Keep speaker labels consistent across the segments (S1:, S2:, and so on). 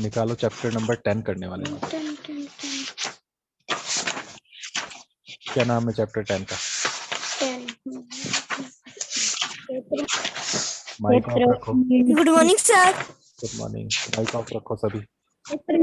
S1: निकालो, chapter number 10 करने वाले हैं। क्या नाम है चैप्टर 10 का? माइक ऑफ रखो।
S2: Good morning sir.
S1: Good morning. Mike off रखो सभी। क्षेत्र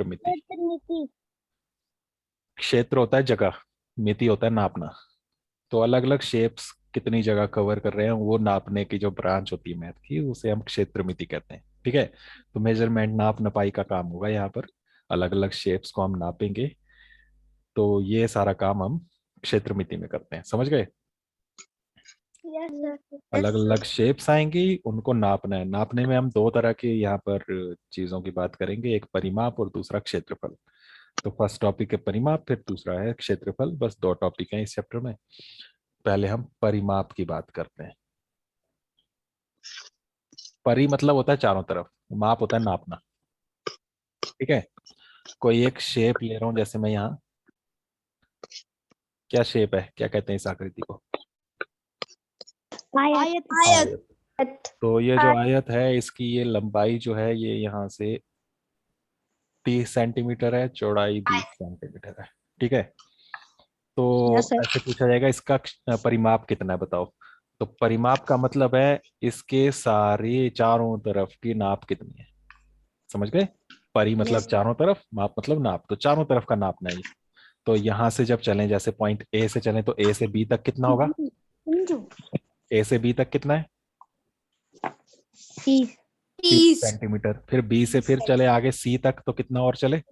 S1: मिति। क्षेत्र होता है जगह, मिति होता है नापना। तो अलग अलग शेप्स कितनी जगह कवर कर रहे हैं वो नापने की जो ब्रांच होती है मैथ की, उसे हम क्षेत्र मिति कहते हैं। ठीक है, तो मेजरमेंट नाप नपाई का काम होगा यहाँ पर। अलग अलग शेप्स को हम नापेंगे, तो ये सारा काम हम क्षेत्र मिति में करते हैं। समझ गए? अलग अलग शेप्स आएंगी, उनको नापना है। नापने में हम दो तरह के यहाँ पर चीजों की बात करेंगे, एक परिमाप और दूसरा क्षेत्रफल। तो फर्स्ट टॉपिक है परिमाप, फिर दूसरा है क्षेत्रफल। बस दो टॉपिक हैं इस चैप्टर में। पहले हम परिमाप की बात करते हैं। परि मतलब होता है चारों तरफ, माप होता है नापना। ठीक है, कोई एक शेप ले रहा हूं, जैसे मैं यहाँ, क्या शेप है, क्या कहते हैं इस आकृति को?
S2: आयत।
S1: आयत। तो ये जो आयत है, इसकी ये लंबाई जो है ये यहाँ से 30 सेंटीमीटर है, चौड़ाई 20 सेंटीमीटर है। ठीक है, तो ऐसे पूछा जाएगा इसका परिमाप कितना है बताओ। तो परिमाप का मतलब है इसके सारे चारों तरफ की नाप कितनी है। समझ गए? परि मतलब चारों तरफ, माप मतलब नाप, तो चारों तरफ का नापना है ये। तो यहां से जब चलें, जैसे पॉइंट ए से चलें, तो ए से बी तक कितना होगा? ए से बी तक कितना है? 30 सेंटीमीटर। फिर बी से फिर चले आगे सी तक, तो कितना और चले?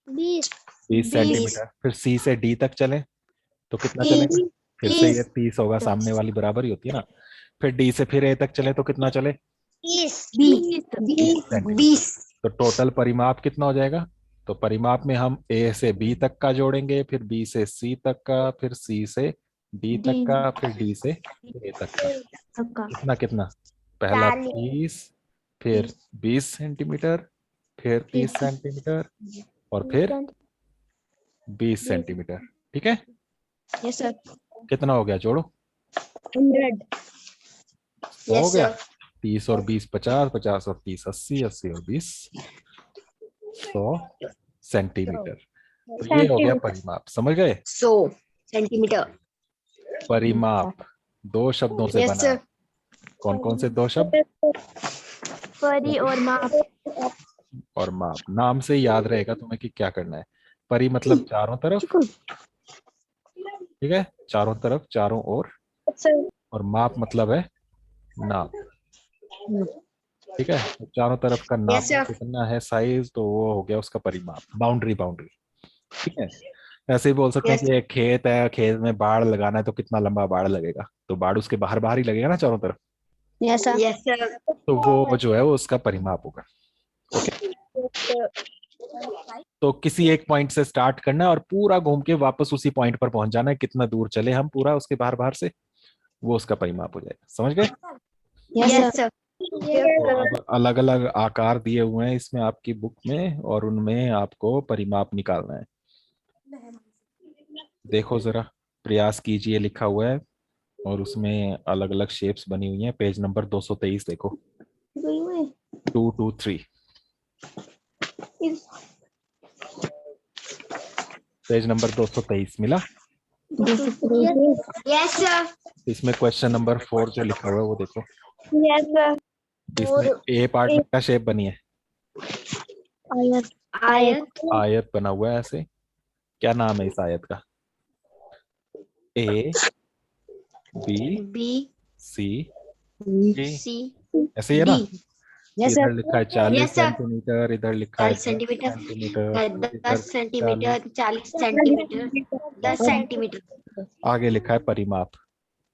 S1: 20 सेंटीमीटर। फिर सी से डी तक चले तो कितना चलेगा? फिर से ये 30 होगा, सामने वाली बराबर ही होती है ना। फिर डी से फिर ए तक चले तो कितना चले? 20 सेंटीमीटर। तो टोटल परिमाप कितना हो जाएगा? तो परिमाप में हम ए से बी तक का जोड़ेंगे, फिर बी से सी तक का, फिर सी से डी तक का, फिर डी से ए तक का। कितना कितना? पहला 30, फिर 20 सेंटीमीटर, फिर 30 सेंटीमीटर, और फिर 20 सेंटीमीटर। ठीक है,
S2: यस सर।
S1: कितना हो गया? जोड़ो।
S2: 100।
S1: तो हो गया 30 और 20 50, 50 और 30 80, 80 और 20 100 सेंटीमीटर। तो ये हो गया परिमाप। समझ गए?
S2: 100 सेंटीमीटर।
S1: परिमाप दो शब्दों से
S2: यस
S1: बना
S2: सर।
S1: है। कौन कौन से दो शब्द?
S2: परी और माप।
S1: और माप। नाम से याद रहेगा तुम्हें कि क्या करना है। परि मतलब चारों तरफ, ठीक है, चारों तरफ, चारों ओर। और माप मतलब है नाप। ठीक है, तो चारों तरफ का नाप
S2: यस सर।
S1: कितना है साइज, तो वो हो गया उसका परिमाप। Boundary boundary. ठीक है, ऐसे ही बोल सकते हैं
S2: यस
S1: कि एक खेत है, खेत में बाड़ लगाना है, तो कितना लंबा बाड़ लगेगा? तो बाड़ उसके बाहर बाहर ही लगेगा ना चारों तरफ।
S2: Yes sir. Yes sir.
S1: तो वो जो है वो उसका परिमाप होगा। ओके, तो किसी एक पॉइंट से स्टार्ट करना है और पूरा घूम के वापस उसी पॉइंट पर पहुंच जाना है। कितना दूर चले हम पूरा उसके बाहर बाहर से, वो उसका परिमाप हो जाएगा। समझ गए?
S2: Yes sir.
S1: तो अब अलग अलग आकार दिए हुए हैं इसमें आपकी बुक में, और उनमें आपको परिमाप निकालना है। देखो जरा, प्रयास कीजिए, लिखा हुआ है, और उसमें अलग अलग शेप्स बनी हुई हैं। पेज नंबर 223 देखो, 223, पेज नंबर 223 मिला?
S2: Yes sir.
S1: इसमें क्वेश्चन नंबर 4 जो लिखा हुआ है वो देखो।
S2: Yes sir.
S1: इसमें ए पार्ट में क्या शेप बनी है?
S2: आयत। आयत।
S1: आयत बना हुआ है ऐसे। क्या नाम है इस आयत का? A B
S2: B
S1: C D,
S2: C
S1: ऐसे ही है ना?
S2: डी। यस
S1: इधर
S2: सर।
S1: लिखा है 40
S2: यस सर।
S1: सेंटीमीटर, इधर लिखा है
S2: 40
S1: 10
S2: सेंटीमीटर,
S1: सेंटीमीटर, इधर
S2: 10
S1: 40,
S2: सेंटीमीटर, 40 सेंटीमीटर, 10 सेंटीमीटर।
S1: आगे लिखा है परिमाप।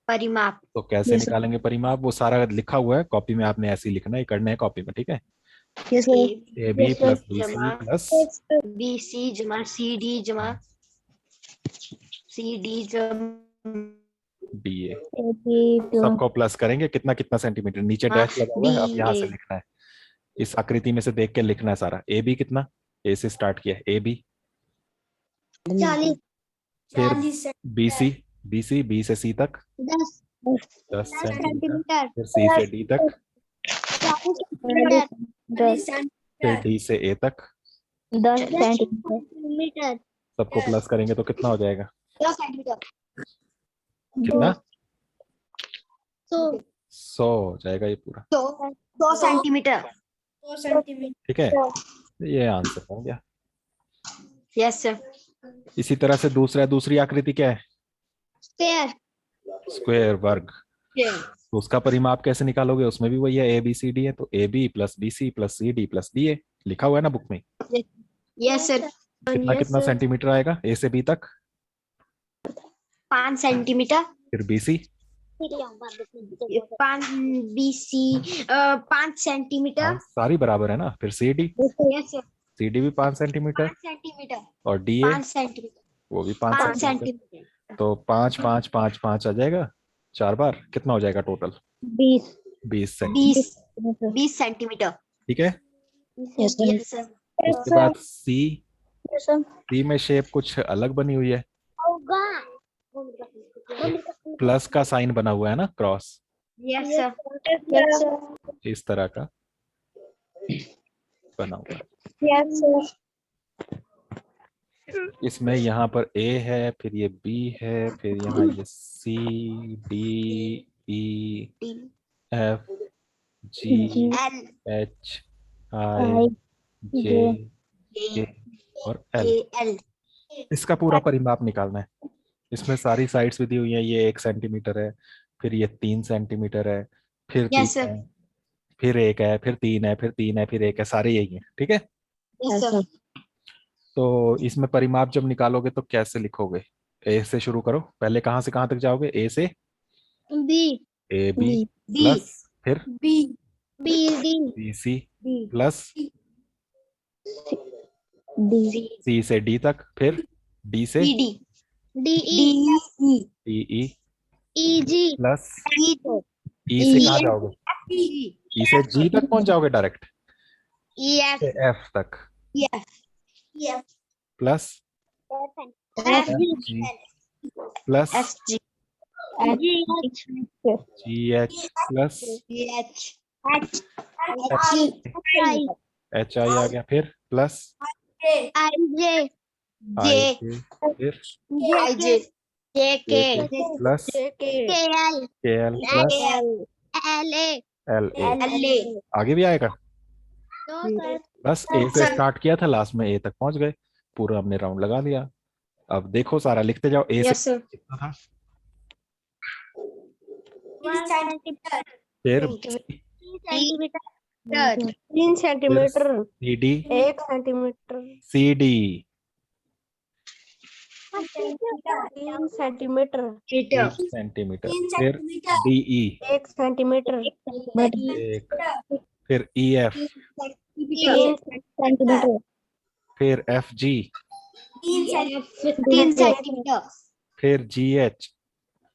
S2: परिमाप।
S1: तो कैसे निकालेंगे परिमाप? वो सारा लिखा हुआ है कॉपी में, आपने ऐसे ही लिखना है, करना है कॉपी में। ठीक है, A B plus B C
S2: जमा
S1: प्लस
S2: बी सी जमा सी डी जमा सी डी जमा
S1: डी ए। सबको प्लस करेंगे, कितना कितना सेंटीमीटर। नीचे डैश लगा हुआ है, अब
S2: डी
S1: यहाँ
S2: ए।
S1: से लिखना है। इस आकृति में से देख के लिखना है सारा। ए बी कितना? ए से स्टार्ट किया, ए बी।
S2: 40।
S1: फिर B C, B C, B से सी तक
S2: 10
S1: 10 सेंटीमीटर।
S2: सेंटीमीटर।
S1: फिर सी से डी तक फिर डी से ए तक
S3: 10 सेंटीमीटर।
S1: सबको प्लस करेंगे तो कितना हो जाएगा?
S2: 10 सेंटीमीटर।
S1: कितना?
S3: 100
S1: 100 हो जाएगा ये पूरा।
S2: 2 सेंटीमीटर।
S1: ठीक है, ये आंसर हो गया।
S2: Yes sir.
S1: इसी तरह से दूसरी आकृति क्या है?
S3: स्क्वायर।
S1: स्क्वायर, वर्ग। तो उसका परिमाप कैसे निकालोगे? उसमें भी वही है, ए बी सी डी है, तो A B plus B C plus C D plus D A लिखा हुआ है ना बुक में।
S2: Yes sir.
S1: कितना कितना सेंटीमीटर आएगा ए से बी तक?
S2: 5 सेंटीमीटर।
S1: फिर बी सी
S2: 5 BC 5 सेंटीमीटर।
S1: सारी बराबर है ना। फिर C D,
S2: yes sir.
S1: C D भी 5 सेंटीमीटर
S2: 5 सेंटीमीटर।
S1: और डी ए
S2: 5 सेंटीमीटर।
S1: वो भी 5
S2: 5
S1: सेंटीमीटर।
S2: सेंटीमीटर।
S1: तो 5 5 5 5 आ जाएगा 4 बार। कितना हो जाएगा टोटल?
S3: 20
S1: 20 सेंटीमीटर।
S2: 20 सेंटीमीटर।
S1: ठीक है।
S2: Yes sir.
S1: उसके बाद सी में शेप कुछ अलग बनी हुई है, प्लस का साइन बना हुआ है ना, क्रॉस
S2: यस सर।
S1: इस तरह का बना हुआ है। इसमें यहाँ पर ए है, फिर ये बी है, फिर यहाँ ये C D E F G
S2: L
S1: H I J K और एल।
S2: L।
S1: इसका पूरा परिमाप निकालना है। इसमें सारी साइड्स भी दी हुई है। ये 1 सेंटीमीटर है, फिर ये 3 सेंटीमीटर है, फिर 3
S2: यस सर।
S1: है, फिर 1 है, फिर 3 है, फिर 3 है, फिर 1 है, सारे यही है। ठीक है।
S2: Yes sir.
S1: तो इसमें परिमाप जब निकालोगे तो कैसे लिखोगे? ए से शुरू करो। पहले कहाँ से कहाँ तक जाओगे? ए से
S3: B
S1: A B
S2: B
S1: plus फिर
S2: B
S3: B D
S1: B C plus
S3: D
S1: C से डी तक, फिर डी से
S2: D D
S3: D E
S1: D E
S3: E G
S1: plus
S3: E
S1: E से कहाँ जाओगे? ई से जी तक पहुंच जाओगे डायरेक्ट,
S3: ई एफ
S1: एफ तक
S2: F
S1: plus
S3: F
S1: G plus
S2: F G
S1: G H plus
S2: H
S1: H I आ गया, फिर प्लस
S3: आई जे
S1: आई के, फिर
S2: आई जे
S3: जे के
S1: प्लस
S3: के एल
S1: के L plus
S3: L A
S1: L A.
S2: L A.
S1: आगे भी आएगा।
S3: सर
S1: बस ए से स्टार्ट किया था, लास्ट में ए तक पहुंच गए, पूरा हमने राउंड लगा लिया। अब देखो सारा लिखते जाओ। ए से
S2: यस सर।
S1: कितना था?
S3: 1 सेंटीमीटर
S1: फिर
S3: 3 centimetre
S1: C D
S3: 1 centimetre
S1: C D
S3: 3 centimetre
S1: 1 centimetre, फिर डी ई
S3: 1 सेंटीमीटर
S1: एक, फिर ई एफ,
S3: 3 सेंटीमीटर
S1: फिर एफ जी,
S2: 3 सेंटीमीटर।
S1: फिर जी एच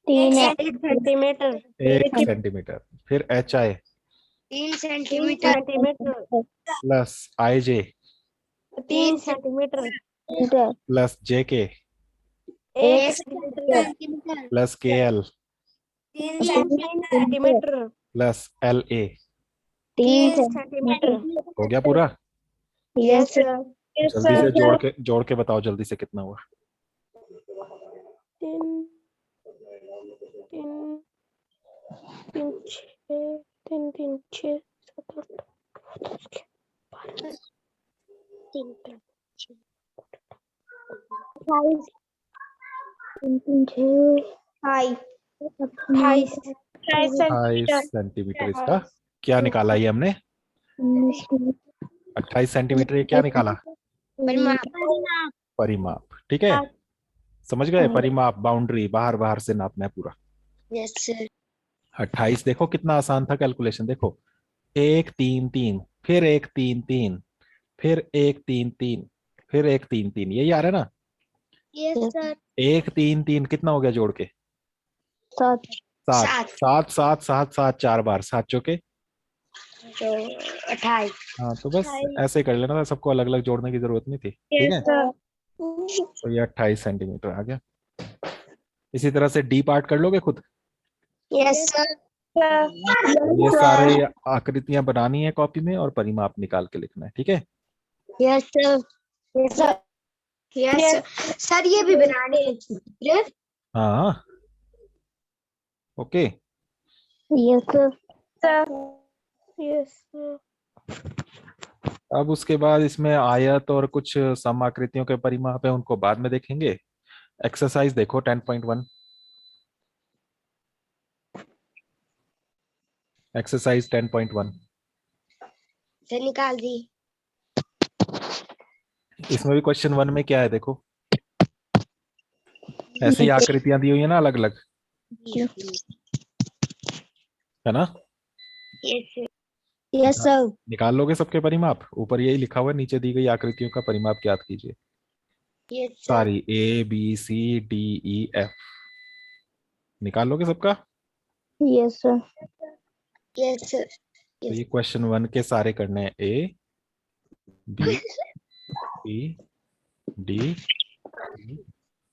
S3: 3 सेंटीमीटर
S1: 1 सेंटीमीटर, फिर H I
S2: 3 centimetre
S1: plus I J
S3: 3 centimetre
S1: plus J K
S3: 1 centimetre
S1: plus K L
S3: 3 centimetre
S1: plus L A.
S3: 3 centimetre
S1: हो गया पूरा।
S3: Yes
S1: जल्दी से जोड़ के बताओ जल्दी से कितना हुआ।
S3: 3 3 6 7 8 28
S1: सेंटीमीटर इसका क्या निकाला ये हमने? 28 सेंटीमीटर ये क्या निकाला? परिमाप। ठीक है, समझ गए? परिमाप, बाउंड्री, बाहर बाहर से नापना है पूरा।
S2: Yes sir.
S1: 28 देखो कितना आसान था कैलकुलेशन। देखो 1 3 3 फिर 1 3 3 फिर 1 3 3 फिर 1 3 3, यही आ रहा है ना?
S3: यस सर
S1: 1 3 3 कितना हो गया जोड़ के?
S3: 7
S1: 7 7 7 7 7 4 बार 7 चौके
S2: 28।
S1: हाँ, तो बस ऐसे ही कर लेना था, सबको अलग अलग जोड़ने की जरूरत नहीं थी। ठीक है, तो ये 28 सेंटीमीटर आ गया। इसी तरह से डी पार्ट कर लोगे खुद।
S3: यस सर
S1: ये सारे आकृतियां बनानी है कॉपी में और परिमाप निकाल के लिखना है, ठीक है।
S2: Yes sir. Yes sir. Yes sir, ये भी बनाने हैं चित्र।
S1: हाँ okay.
S3: Yes, sir. Yes, sir.
S1: अब उसके बाद इसमें आयत और कुछ समाकृतियों के परिमाप है, उनको बाद में देखेंगे। एक्सरसाइज देखो 10.1। एक्सरसाइज 10.1
S2: से निकाल दी।
S1: इसमें भी क्वेश्चन 1 में क्या है देखो, ऐसी आकृतियां दी हुई है ना अलग अलग, है ना।
S2: Yes sir.
S1: निकाल लोगे सबके परिमाप, ऊपर यही लिखा हुआ है, नीचे दी गई आकृतियों का परिमाप ज्ञात कीजिए।
S2: Yes sir.
S1: सारी ABCDEF निकाल लोगे सबका।
S3: Yes, sir.
S2: Yes sir.
S1: तो ये क्वेश्चन 1 के सारे करने हैं, ABCD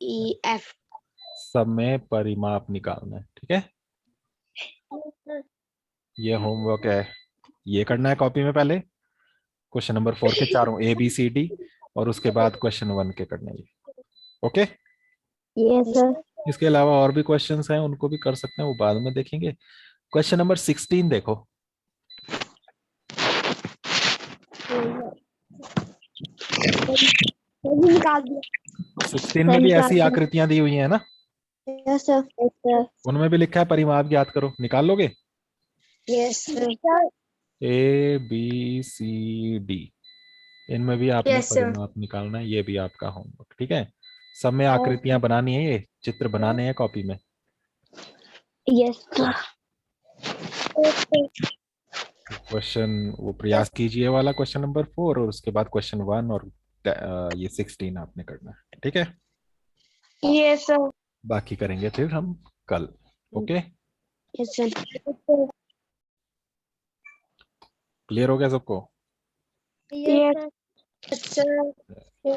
S2: EF।
S1: सब में परिमाप निकालना है, ठीक है। ये होमवर्क है, ये करना है कॉपी में पहले। क्वेश्चन नंबर 4 के चारों ABCD और उसके बाद क्वेश्चन 1 के करने हैं, ओके।
S3: Yes, sir.
S1: इसके अलावा और भी क्वेश्चंस हैं, उनको भी कर सकते हैं, वो बाद में देखेंगे। क्वेश्चन नंबर 16 देखो।
S2: निकाल दिया।
S1: 16 में भी ऐसी आकृतियां दी हुई हैं ना,
S2: यस सर।
S3: Yes, sir.
S1: उनमें भी लिखा है परिमाप ज्ञात करो, निकाल लोगे।
S2: Yes sir.
S1: ABCD इनमें भी आपने
S2: Yes, sir.
S1: परिमाप निकालना है, ये भी आपका होमवर्क, ठीक है। सब में आकृतियां बनानी है, ये चित्र बनाने हैं कॉपी में।
S3: Yes, sir.
S1: क्वेश्चन वो प्रयास कीजिए वाला क्वेश्चन नंबर 4 और उसके बाद क्वेश्चन 1 और ये 16 आपने करना है, ठीक है।
S3: Yes, sir.
S1: बाकी करेंगे फिर हम कल, ओके।
S2: Yes, sir.
S1: क्लियर हो गया सबको।
S3: Yes,
S2: Yes, sir.